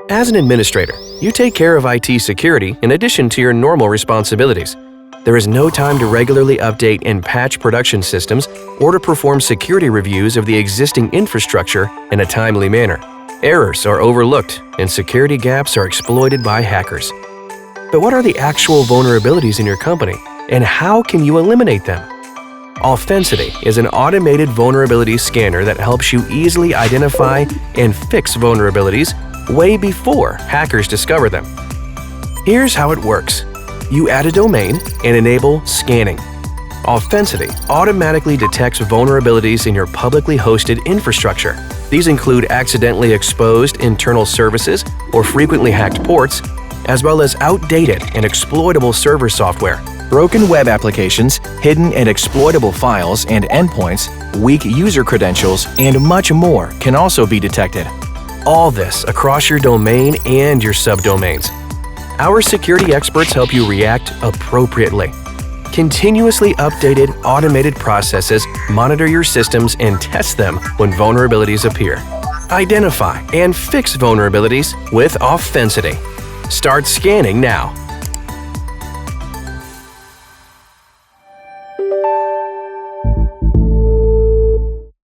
As an administrator, you take care of IT security in addition to your normal responsibilities. There is no time to regularly update and patch production systems or to perform security reviews of the existing infrastructure in a timely manner. Errors are overlooked and security gaps are exploited by hackers. But what are the actual vulnerabilities in your company, and how can you eliminate them? Offensity is an automated vulnerability scanner that helps you easily identify and fix vulnerabilities way before hackers discover them. Here's how it works. You add a domain and enable scanning. Offensity automatically detects vulnerabilities in your publicly hosted infrastructure. These include accidentally exposed internal services or frequently hacked ports, as well as outdated and exploitable server software. Broken web applications, hidden and exploitable files and endpoints, weak user credentials, and much more can also be detected. All this across your domain and your subdomains. Our security experts help you react appropriately. Continuously updated, automated processes monitor your systems and test them when vulnerabilities appear. Identify and fix vulnerabilities with Offensity. Start scanning now.